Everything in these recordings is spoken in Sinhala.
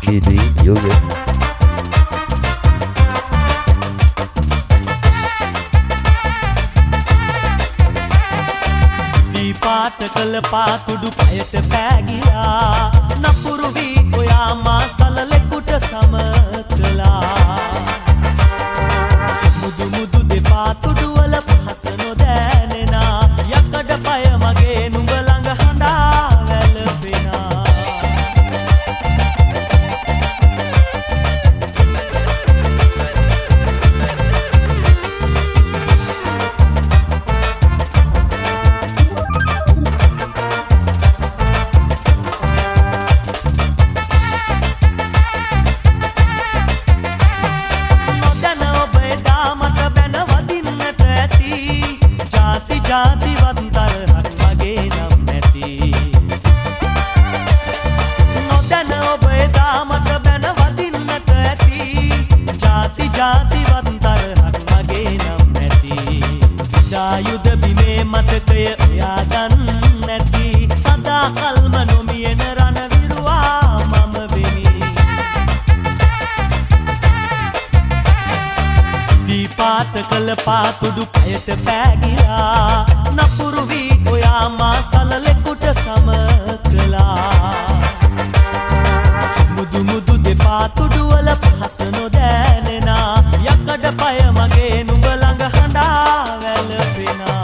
KD Music. පාට කළ පාතුඩු පයට පෑගියා නපුරු වී ඔයා මා සලලෙකුට සම කළා මුදු මුදු දෙපාතුඩු වල පහස නොදෑනෙනා යකඩ පය මගේ නුඹ ළඟ හඬා වැළපෙනා ජාතිවත් තරහක් මගේ නම් නැති නොදැන ඔබ එදා මට බැන වදින්නට ඇති ජාතිවත් තරහක් මගේ නම් නැති විදායුද බිමේ මතකය ඔයා දන්නේ නැති සදා කල්ම නොමියෙන රණවිරුවා මම වෙමි දීපාත කළ පාතුඩු පයට පෑගිලා නපුරු වී ඔයා මා සලලෙකුට සම කළා මුදු මුදු දෙපාතුඩු වල පහස නොදෑනෙනා යකඩ පය මගේ නුඹ ළඟ හඬා වැළපෙනා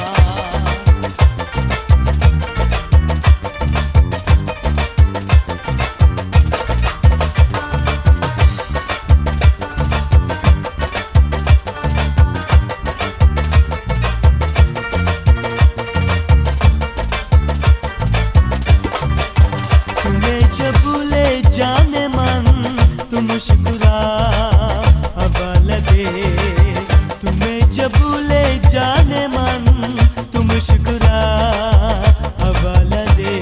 जाने मन तुम मुस्कुरा हवाल दे तुम्हें जब भूले जाने मन तुम मुस्कुरा हवाल दे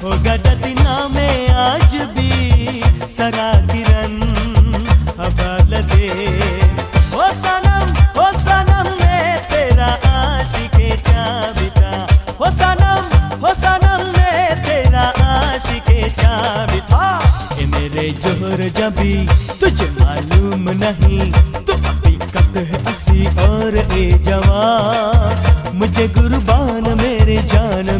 होगा दीना में आज भी सरा किरण हवाल दे ओ सनम मैं तेरा आशिक़े जाबिता ओ सनम मैं तेरा आशिक़े जाबिता मेरे जोहर जबी तुझे मालूम नहीं तू हकीकत है असी और ए जवान मुझे कुर्बान मेरे जान ए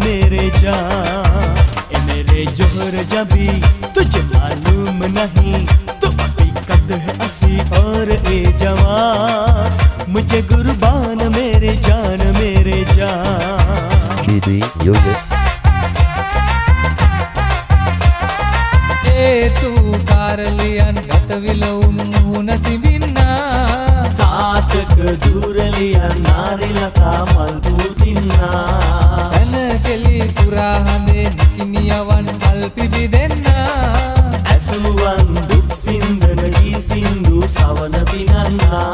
मेरे जोहर जबी तुझे मालूम नहीं तू हकीकत है असी और ए जवान मुझे कुर्बान मेरे जान KD Music. तू कारलियन गतविलवुन मुहुन सिबिन्ना सातक दूरलियन नारिलका मल्बूदिन्ना सन केली पुरा हंदे निकिनियवन अल्पिबि දෙන්නා ඇසුවන් දුක් සින්දන දී සින්දු සවන දිනන්නා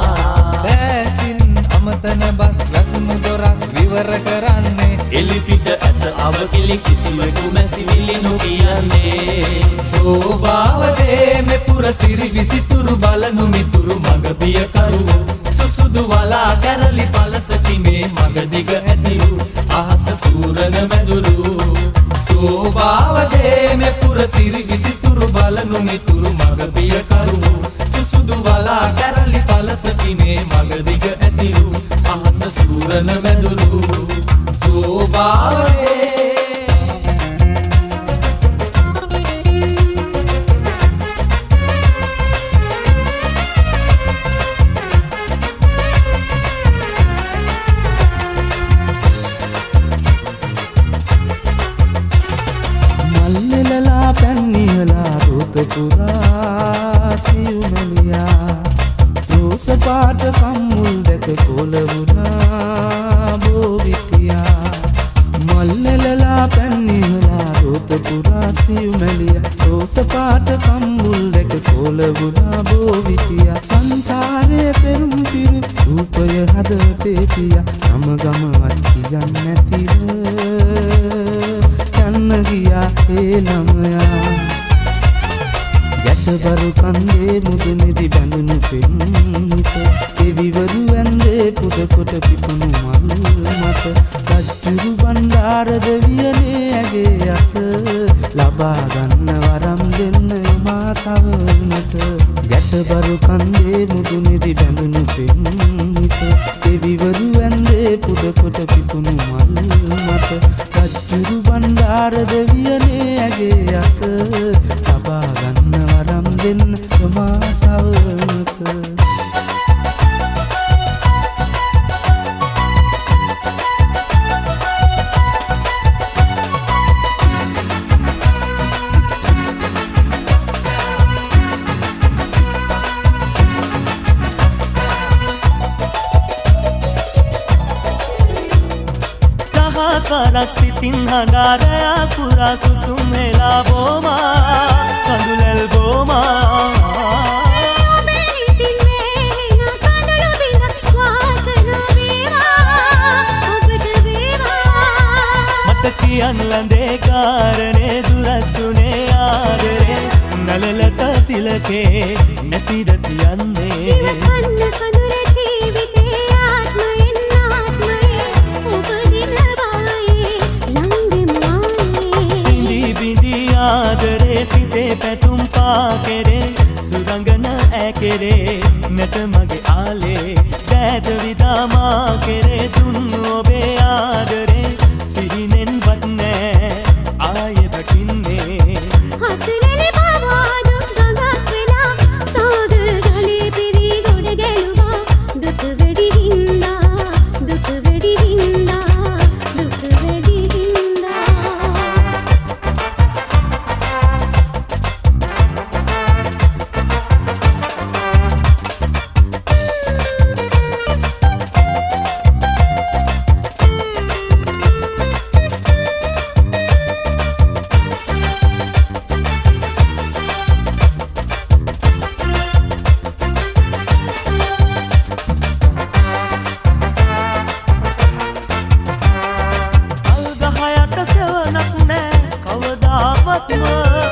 දැසින් අමතන බස් වැසුණු දොරක් විවර කරන්නේ එලිපිට ඇත අවකිලි කිසිවෙකු මැසිවිලි නොකියන්නේ සෝභාවදේ මෙපුර සිරි විසිතුරු බලනු මිතුරු මග බිය කරුවෝ සුසුදු වලා කැරලි පලසකි මේ මග දිග ඇතිරු අහස සූරන මැදුරු සෝභාවදේ මෙපුර සිරි විසිතුරු බලනු මිතුරු මග බිය කරුවෝ සුසුදු වලා කැරලි පලසකි මේ මග දිග ඇතිරු අහස සූරන මැදුරු සෝභාවදේ මල්ලෙලලා පැන්නිහලා රොතපුරා සියුමලියා රෝස පාට කම්මුල් දැක කොලවුණා බෝවිතියා මල්ලෙලලා පැන්නිහලා රොතපුරා සියුමලියා රෝස පාට කම්මුල් දැක කොලවුණා බෝවිතියා සංසාරේ පෙරුම් පිරු රූපය හදතේ තියා ගම ගමවත් කියන්න නැතිව යන්න ගියා ඒ ළමයා ගැටබරු කන්දේ මුදුනේදි බැඳුණු පෙම්හිත දෙවිවරු ඇන්දේ පුද කොට පිපුණු මල් මත රජ්ජුරු බණ්ඩාර දෙවියනේ ඇගේ අත ලබා ගන්න වරම් දෙන්න යමා සවනට ගැටබරු කන්දේ මුදුනේදි බැඳුණු පෙම්හිත දෙවිවරු ඇන්දේ පුද කොට පිපුණු මල් මත රජ්ජුරු බණ්ඩාර දෙවියනේ ඇගේ අත ලබා ගන්න වරම් දෙන්න යමා සවනට සරක් සිතින් හඬාරයා පුරා සුසුම් හෙලා බෝමා කඳුලැල් බෝමා මට කියන් ලඳේ කාරණේ දුරස්සුනේ ආදරේ නලලත තිලකේ නැතිද තියන්නේ ආදරේ සිතේ පැතුම් පා කෙරේ සුරංගන ඇකෙරේ නැත මගේ ආලේ දෑත විදාමා කෙරේ දුන් ඔබේ ආදරේ සිහිනෙන් වටනෑ ආයෙ බටින්නේ හසරලි බවාදුම් ගඟක් වෙලා සෝදර ගලේ පිරි ගොඩ ගැලුවා දුක වැඩි හින්දා දුක වැඩි හින්දා දුක වැඩි හින්දා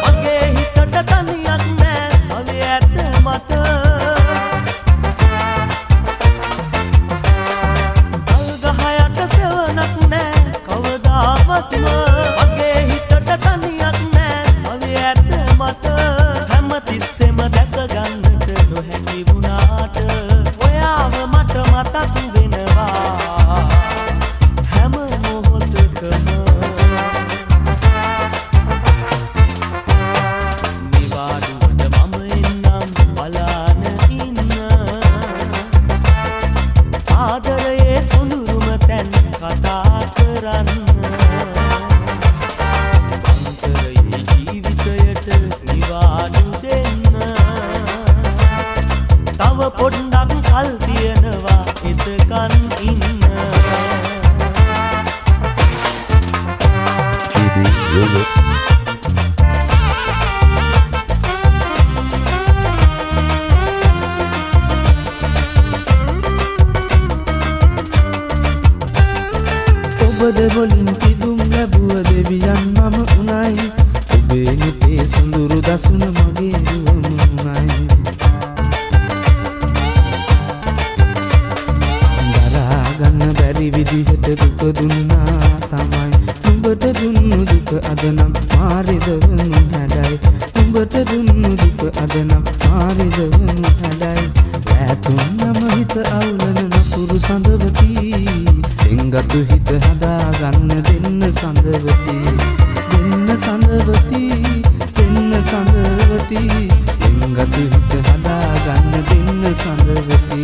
මගේ හිතට තනියක් නෑ සවි ඇත මට අල්ගහයට සෙවනක් නෑ කවදාවත්ම මගේ හිතට තනියක් නෑ සවි ඇත මට හැම තිස්සෙම දැක ගන්නට නොහැකි වුණාට ඔයාව මට මතක් වෙනවා හැම මොහොතකම ආදරයේ සොඳුරුම තැන් කතා කරන්න අන්තරයේ ජීවිතයට නිවාඩු දෙන්න තව පොඩ්ඩක් කල් තියනවා එතකන් ඉන්න GD Music. ඔබද වලින් පිදුම් ලැබුව දෙවියන් මම උනයි ඔබේ නිතේ සුඳුරු දසුන මගේ දුවම උනයි දරා ගන්න බැරි විදිහට දුක දුන්නා තමයි උඹට දුන්නු දුක අද නම් මාරිදවනු හැඩයි උඹට දුන්නු දුක අද නම් මාරිදවනු හැඩයි වැතුන්නම හිත අවුලන නපුරු සඳවති එංගතු හිත හදා ගන්න දෙන්න සඳවති දෙන්න සඳවති දෙන්න සඳවති එංගතු හිත හදා ගන්න දෙන්න සඳවති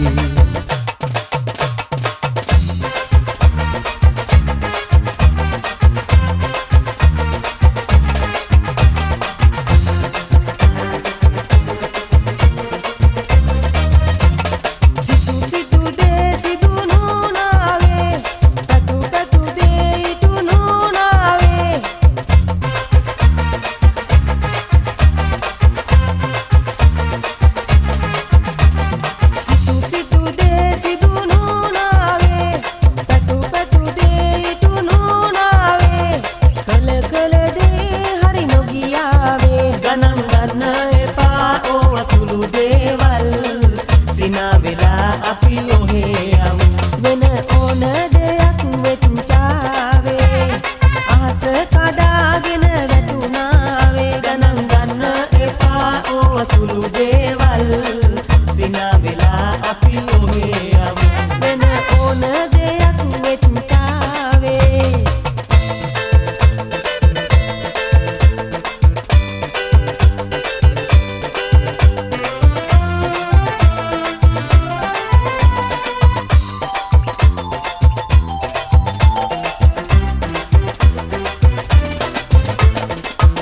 situ situ de සුළු දේවල් සිනා වෙලා අපි ඔහේ යමු වෙන ඕන දෙයක් වෙච්චාවේ ආස කඩාගෙන වැටුණාවේ ගණන් ගන්න එපා ඕව සුළු දේවල් සිනා වෙලා අපි ඔහේ යමු වෙන ඕන දෙයක් වෙච්චාවේ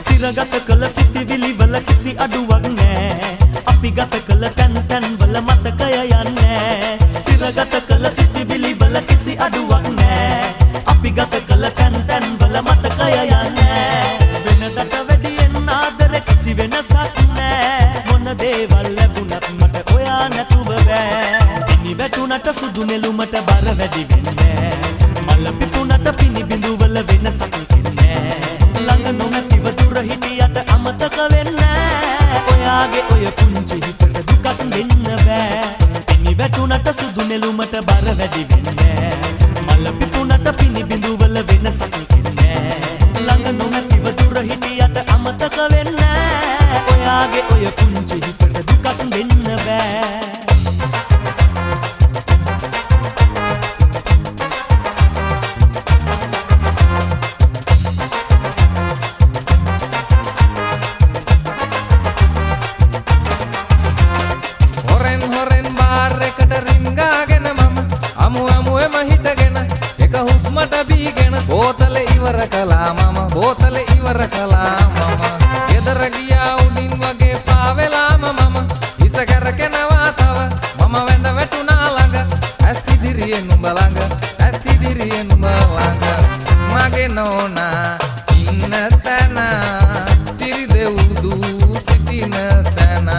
සිරගත කළ සිතිවිලි වල කිසි අඩුවක් නෑ අපි ගත කළ තැන් තැන් වල මතකය යන්නේ සිරගත කළ සිතිවිලි වල කිසි අඩුවක් නෑ අපි ගත කළ තැන් තැන් වල මතකය යන්නේ වෙනදට වැඩියෙන් ආදර කිසි වෙනසක් නෑ මොන දේවල් ලැබුණත් මට ඔයා නැතුව බෑ ඉනි වැටුණට සුදු නෙළුමට බර වැඩි වෙන්නේ මල පිපුණට පිනි බිඳු වල වෙනසක් වෙන්නේ ළඟ නොමැතිව දුර හිටියට අමතක වෙන්නේ ඔයාගේ ඔය පුංචි හිතට දුකක් දෙන්න බෑ පිනි වැටුණට සුදු නෙළුමට බර වැඩි වෙන්නේ මල පිපුණට පිනි බිඳු වල වෙනසක් වෙන්නේ ළඟ නොමැතිව දුර හිටියට අමතක වෙන්නේ ඔයාගේ ඔය පුංචි හිතට දුකක් දෙන්න බෑ බෝතල ඉවර කළා මම බෝතල ඉවර කළා මම ගෙදර ගියා උඩින් වගේ පාවෙලාම මම හිස කැරකෙනවා තව මම වැඳ වැටුණා ළඟ ඇස් ඉදිරියේ නුඹ ළඟ ඇස් ඉදිරියේ නුඹ ළඟ මගේ නෝනා ඉන්න තැන සිරි දෙව්දු සිටින තැන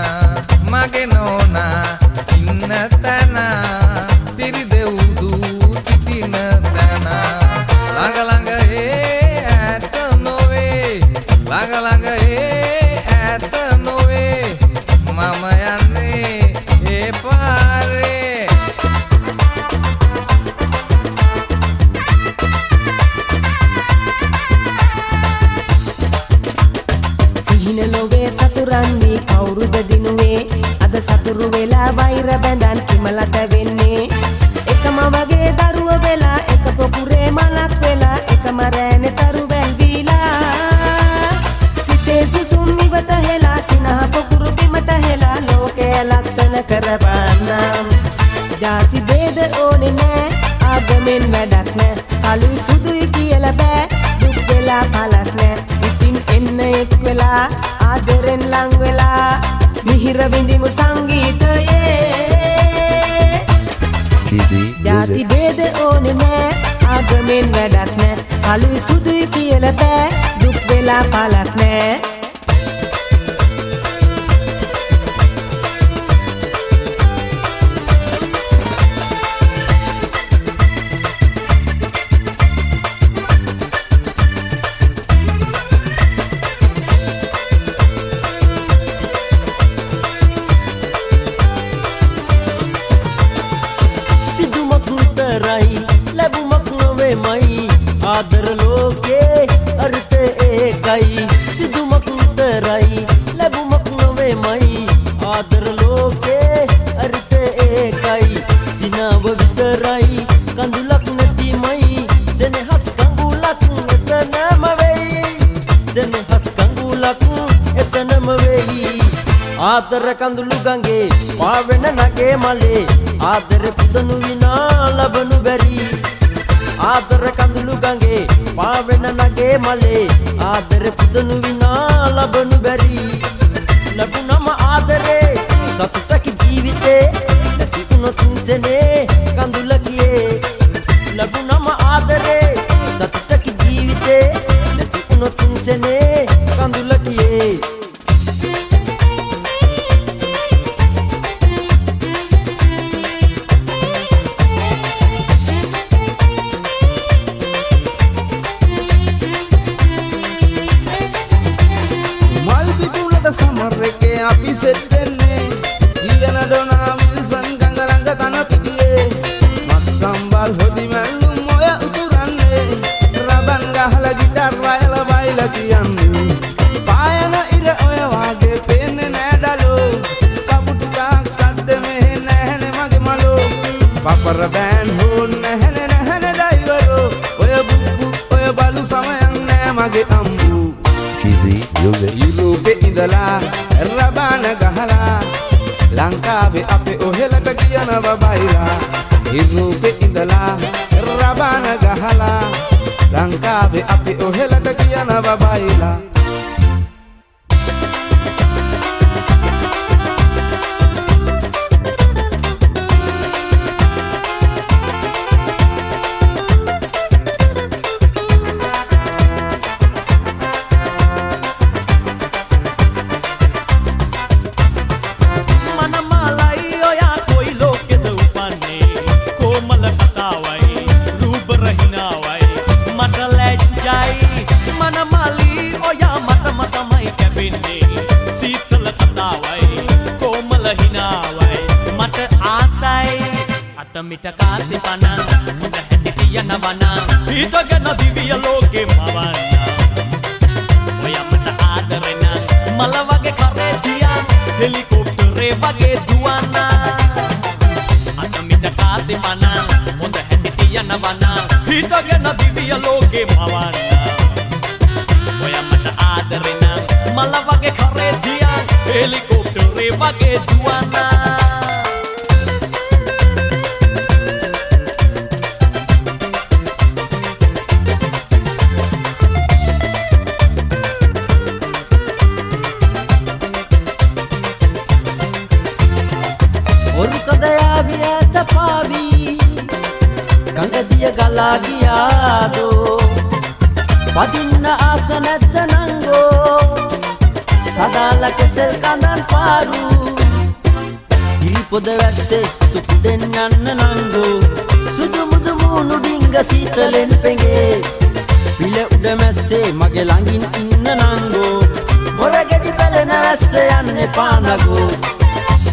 මගේ නෝනා ඉන්න තැන සිරි දෙව්දු සිටින තැන ළඟ ළඟ ඇත නොවේ ළඟ ළඟ ඇත නොවේ මම යන්නේ ඒ පාරේ සිහින නොවේ සතුරන්නේ කවුරුද දිනුවේ අද සතුරු වෙලා වෛර බැඳන් කිමලට වෙන්නේ එකම වගේ දරුව වෙලා එක පොකුරේ මලක් වෙලා එකම රෑනේ තරු වැල්විලා සිතේ සිසුන් නිවත හෙලා සිනහ පොකුරු බිමට හෙලා ලෝකය ලස්සන කරවන්නම් ජාති ભેද ඕනේ නෑ ආගමෙන් වැඩක් නෑ කළුයි සුදුයි කියලා බෑ දුක් වෙලා පළක් නෑ ඉතින් එන්න එක් වෙලා ආදරෙන් ලං වෙලා මිහිර විඳිමු සංගීතයේ ජාති ભેද ඕනේ නෑ ආගමෙන් වැඩක් නෑ කළුයි සුදුයි කියලා බෑ දුක් වෙලා පළක් නෑ ලැබුමක් නොවේමයි ආදර ලෝකේ අර්ථ ඒකයි සිදුමක් විතරයි ලැබුමක් නොවේමයි ආදර ලෝකේ අර්ථ ඒකයි සිනාව විතරයි කඳුලක් නැතිමයි සෙනෙහස් කඳුලක් එතනම වෙයි සෙනෙහස් කඳුලක් එතනම වෙයි ආදර කඳුළු ගඟේ පාවෙන නගේ මලේ ආදර පුදනු විනා ලබනු බැරි ආදර කඳුළු ගඟේ පාවෙන නගේ මලේ ආදර පුදනු විනා ලබනු බැරි ලැබුණම ආදරේ සතුටක ජීවිතේ නැතිුණොත් සෙනේ කඳුල කියේ ලැබුණම ආදරේ සතුටක ජීවිතේ නැතිුණොත් සෙනේ කඳුල කියේ සමර එකේ අපි සෙත් වෙන්නේ ඊයන ඩොනා විල්සන් ගඟලඟ තන පිටියේ මත් සම්බල් හොදි මැල්ලුම් ඔය උතුරන්නේ රබන් ගහලා ගිටර් වයල වයිල කියන්නේ පායන ඉර ඔය වාගේ පේන්නේ නෑඩලෝ කපුටු ගාක් සද්ද මෙහෙ නැහැනේ මගේ මලෝ පපර බෑන් හොන් නැහැනේ නැහැනේ ඩයිවරෝ ඔය බුබ්බු ඔය බලු සමයන් නෑ මගේ අම්බු Cheesy music. යුරෝපේ ඉඳලා රබාන ගහලා ලංකාවේ අපේ ඔහෙලට කියනවා බයිලා යුරෝපේ ඉඳලා රබාන ගහලා ලංකාවේ අපේ ඔහෙලට කියනවා බයිලා මිට කාසි පනන් හොඳ හැටි තියනවන හිතගෙන දිවිය ලෝකෙ මවන්න ඔයමට ආදරෙන මල වගේ කරේ තියන් හෙලිකොප්ටරේ වගේ දුවන්න අත මිට කාසි පනන් හොඳ හැටි තියනවන හිතගෙන දිවිය ලෝකෙ මවන්න ඔයමට ආදරෙන මල වගේ කරේ තියන් හෙලිකොප්ටරේ වගේ දුවන්න ගඟදිය ගලා ගියාදෝ පදින්න ආස නැද්ද නංගෝ සදාල කෙසෙල් කඳන් පාරු ඉරිපොද වැස්සේ තුකුඩෙන් යන්න නංගෝ සුදු මුදු මූණු ඩිංග සීතලෙන් පෙඟේ පිළ උඩ මැස්සේ මගේ ළඟින් ඉන්න නංගෝ මොරගෙඩි පැලෙන වැස්සේ යන්නේ පානගෝ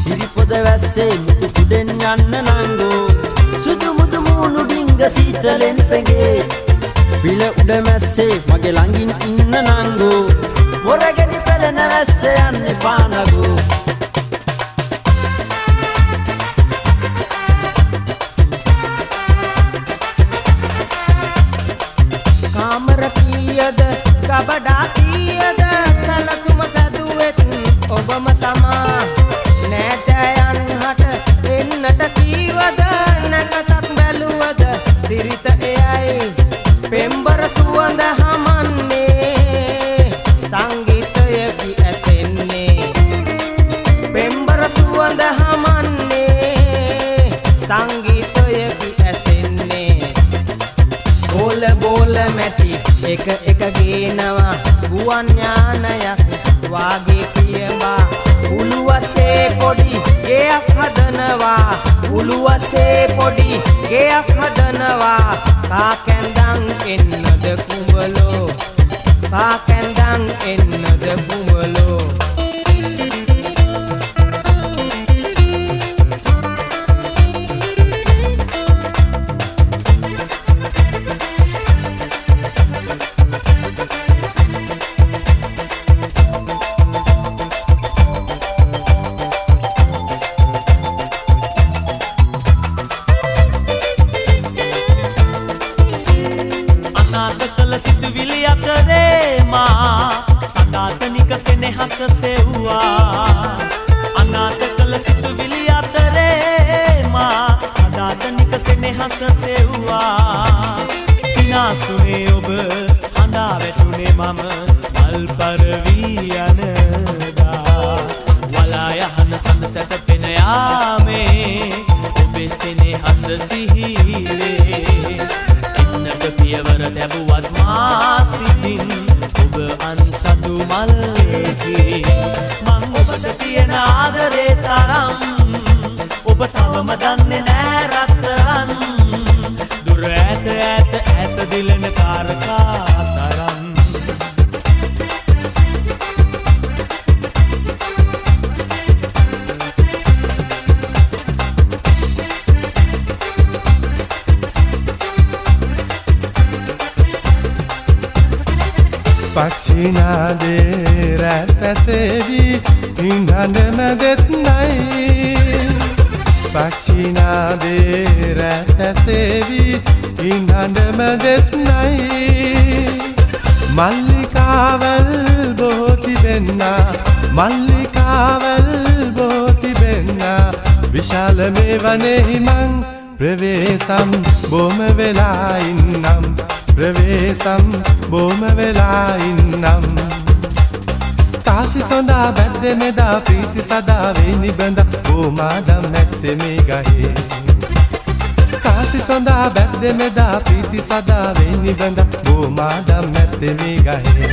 ඉරිපොද වැස්සේ මුතු කුඩෙන් යන්න නංගෝ සුදු මුදු මූණු ඩිංග සීතලෙන් පෙඟේ පිළ උඩ මැස්සේ මගේ ළඟින් ඉන්න නංගෝ මොරගෙඩි පැලෙන වැස්සේ යන්නේ පානගෝ කාමර කීයද ගබඩා කීයද සැලසුම සැදුවෙත් ඔබම තමා නෑදෑයන් හට එන්නට කීවද නැකතත් බැලුවද දිරිත එයයි පෙම්බර සුවඳ හමන්නේ සංගීතයකි ඇසෙන්නේ පෙම්බර සුවඳ හමන්නේ සංගීතයකි ඇසෙන්නේ බෝල බෝල මැටි එක එක ගේනවා ගුවන් යානයක් වාගේ කියවා උළුවසේ පොඩි ගෙයක් හදනවා උළුවසේ පොඩි ගෙයක් හදනවා කාකැන්දන් එන්නද කුඹලෝ කාකැන්දන් එන්නද කුඹලෝ සිතුවිලි අතරේ මා සදාතනික සෙනෙහස සෙව්වා අනාථ කළ සිතුවිලි අතරේ මා සදාතනික සෙනෙහස සෙව්වා සිනාසුනේ ඔබ හඳා වැටුනේ මම මල් පරවී යනදා වලා යහන සඳසට පෙන යාමේ ඔබේ සෙනෙහස සිහිලේ පියවර දැබුවත් මා සිතින් ඔබ අන්සතු මල්කි මං ඔබට තියෙන ආදරේ තරම් ඔබ තවම දන්නේ නෑ රත්තරන් දුර ඇත ඇත ඇත දිලන කාරකා තරම් පක්ෂිනාදේ රැත්ඇසේවී ඉන්හඬ මැදෙත් නයි පක්ෂිනාදේ රැත්ඇසේවී ඉන්හඬ මැදෙත් නයි මල්ලිකාවල් බෝතිබෙන්නා මල්ලිකාවල් බෝතිබෙන්නා විශාල මේ වනෙහි මං ප්‍රවේසම් බොම වෙලා ඉන්නම් ප්‍රවේසම් බොම වෙලා ඉන්නම් කාසි සොඳා බැද්දෙ මෙදා ප්‍රීති සදා වේ නිබඳ බෝමාදම් නැත්තේ මේ ගහේ කාසි සොඳා බැද්දෙ මෙදා ප්‍රීති සදා වේ නිබඳ බෝමාදම් නැත්තේ මේ ගහේ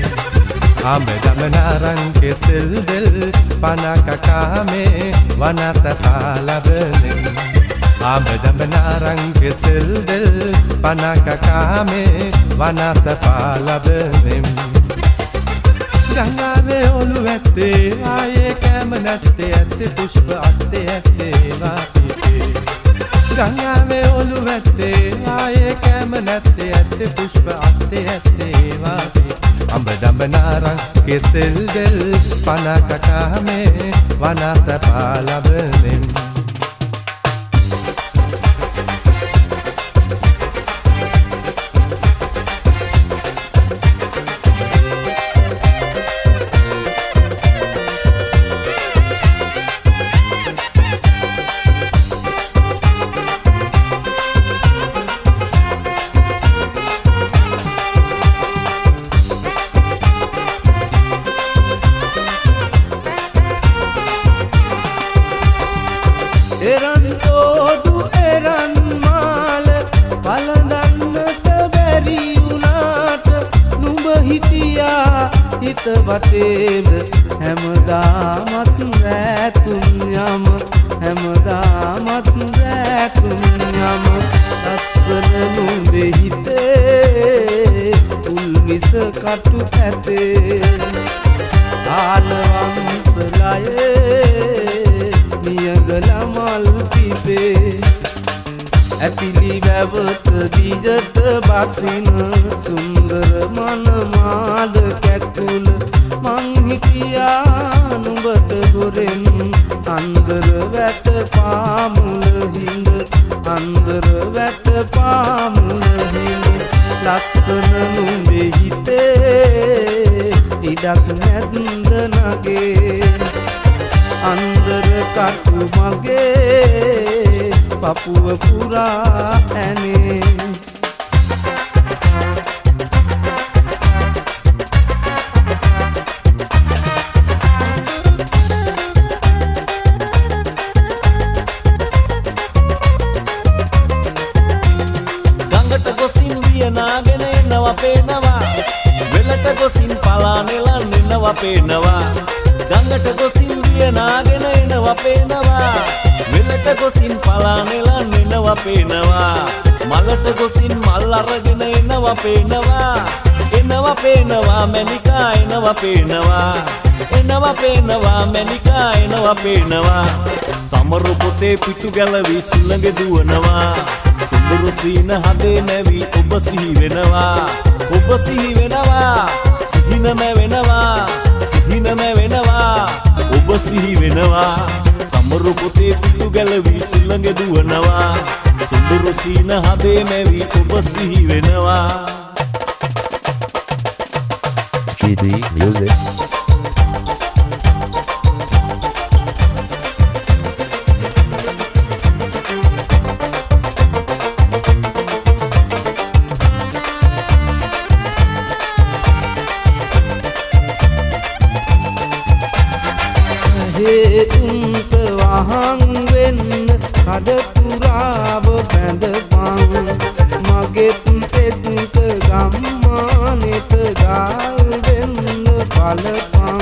ආමෙදමනාරං කෙසෙල් දෙල් පනකකාමේ වනසපා ලබනෙන් ආමෙදමනාරං කෙසෙල් දෙල් පනකකාමේ වනසපා ලබනෙන් ගංගාවේ ඔලු ඇත්තේ ආයේ කැම නැත්තේ ඇත්තේ පුෂ්ප අත්තේ ඇත්තේ වාපිපේ ගංගාවේ ඔලු ඇත්තේ ආයේ කැම නැත්තේ ඇත්තේ පුෂ්ප අත්තේ ඇත්තේ වාපිපේ අඹදඹනාරං කෙසෙල් දෙල් පනකකාමේ වනසපා ලබනෙන් එරන් තෝඩු එරන් මාල පලඳන්නට බැරි වුණාට නුඹ හිටියා හිත වටේද හැමදාමත් රැතුම් යම හැමදාමත් රැතුම් යම ලස්සන නුඹේ හිතේ උල්විස කටු ඇතේ ආලවන්ත ලයේ නියගල මල් පිපේ ඇතිලි වැවත දිජට බසින සුන්දර මනමාල කැකුල මං හිටියා නුඹට ගොරෙන් අන්දර වැට පාමුල හිඳ අන්දර වැට පාමුල හිඳ ලස්සන නුඹේ හිතේ ඉඩක් නැද්ද නගේ අන්දර කටු මගේ පපුව පුරා ඇනේ ගඟට ගොසින් වියනාගෙන එනවා පේනවා වෙලට ගොසින් පලානෙලන් එනවා පේනවා ගඟට ගොසින් වියනාගෙන එනවා පේනවා වෙලට ගොසින් පලානෙලන් එනවා පේනවා මලට ගොසින් මල් අරගෙන එනවා පේනවා එනවා පේනවා මැනිකා එනවා පේනවා එනවා පේනවා මැනිකා එනවා පේනවා සමරු පොතේ පිටු ගැලවි සුළඟ දුවනවා සුඳුරු සීන හදේ නැවි ඔබ සිහි වෙනවා ඔබ සිහි වෙනවා සිහිනම වෙනවා සිහිනම වෙනවා ඔබ සිහි වෙනවා සමරු පොතේ පිටු ගැලවි සුළඟ දුවනවා සුඳුරු සීන හදේ නැවි ඔබ සිහි වෙනවා GD Music. උන්ට වහන් වෙන්න කඩතුරාව බැඳපන් මගෙත් එක්ක ගම්මානෙට ගල් වෙන්න බලපන්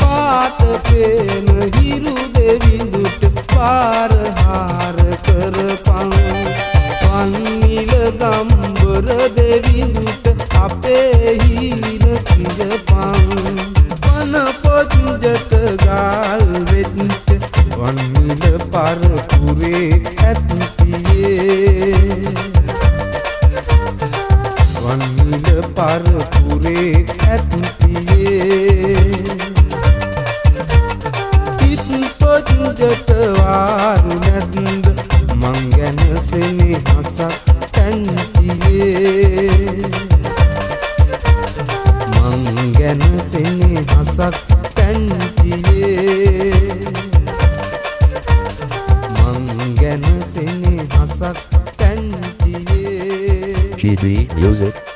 පාට පේන හිරු දෙවිඳුට පාරහාර කරපන් වන්නිල ගම්බර දෙවිඳුට අපේ හීන කිරපන් වන පොජ්ජට ගල් වෙච්ච වන්නිල පරපුරේ ඇත්තියේ වන්නිල පරපුරේ ඇත්තියේ හිත් පොජ්ජට වාරු නැද්ද මං ගැන සෙනෙහසක් පැංචියේ මං ගැන සෙනෙහසක් පැංචියේ මං ගැන සෙනෙහසක් පැංචියේ GD Music.